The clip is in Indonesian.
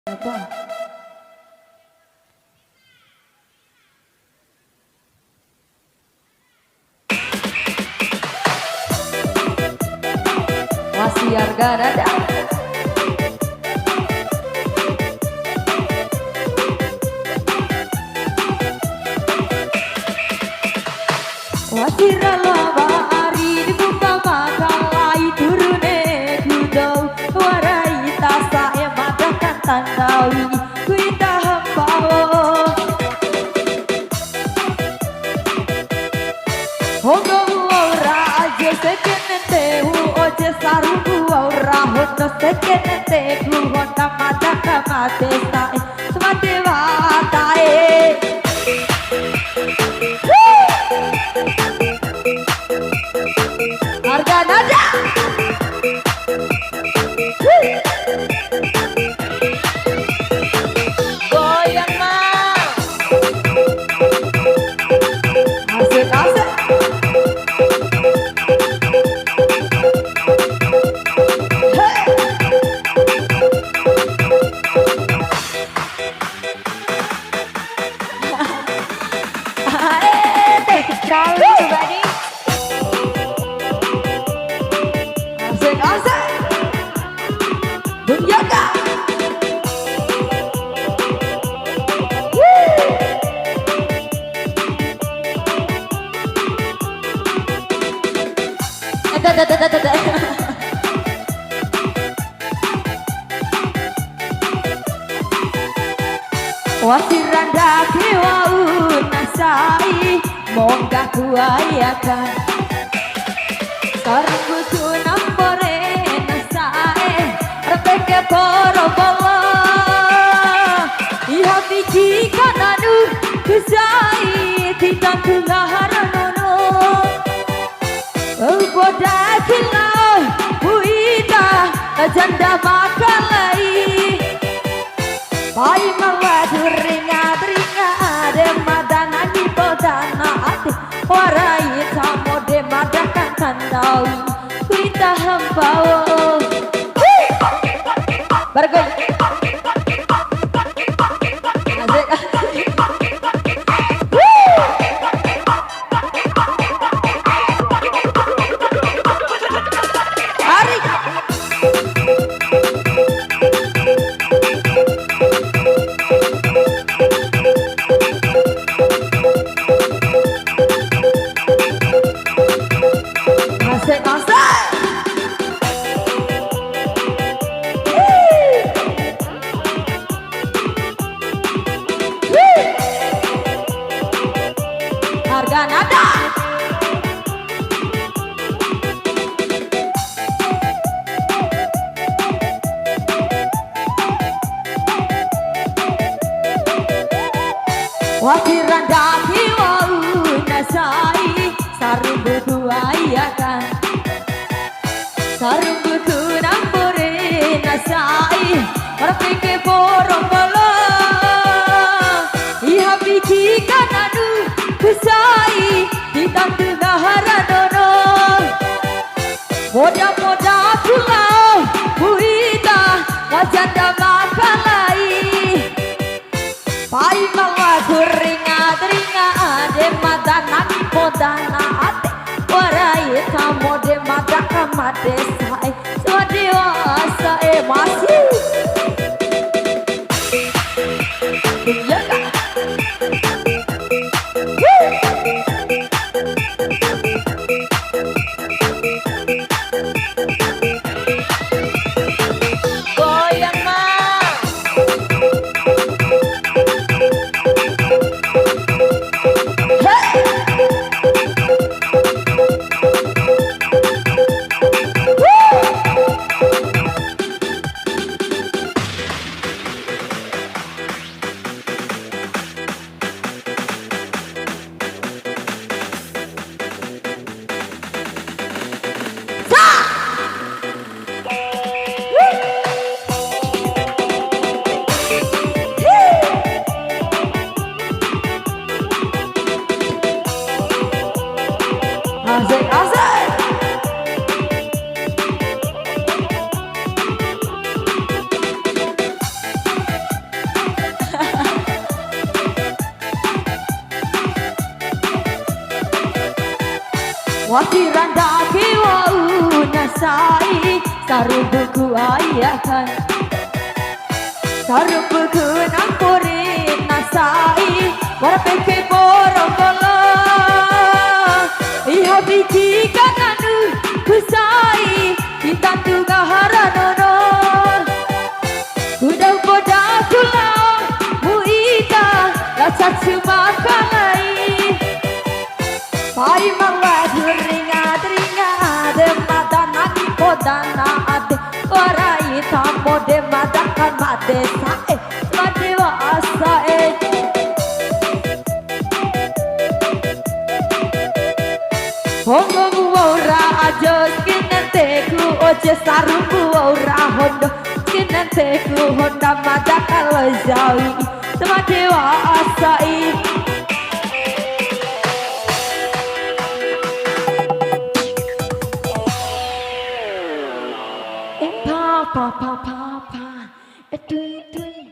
Apa? Masih harga dada. Wasira laba ari dibuka mata lai turune kudau warai tasa emadakan tandawi kuita hambao hongo ora aja sekenente oje sarugu ora hono sekenente honda madaka mate sae smate watae harga nada goyang mah asik-asik wasiranda kiwau nasai monggah kuayakan sarbutu nampore nasai repeke porobolo iha biji kananu kusai tidak kungaharanono boda kilau buita janda makalai pai mawadringa dringa de madana di bodana ate warai samo de madakan kandawi kuita hambao bargoy harga nada wakiran daki wau nasai sarumbu kuayakan sarumbu nampore nasai rapike borombolo iha biji kananu kusai ditantu naharadono moda-moda pulau buita wajanda makalai pai mawa kuringa dringa ade madana podana ate warai kamo de madaka mate sai swadewa sae masih jaga Wakiran daki wau nasai sarubuku ayakan sarubuku nampurin nasai warpeke borongolo iha biji kananu kusai ditantu gaharanono udah boda pulau muida rasa cuma kalai pai mawadu ringa demadana di podana ade orai tamo demadakan made sae madewa asae hongo ora ajo kinenteku oje sarumbu ora hondo kinenteku honda madakal jawi madewa asae Papa, etui,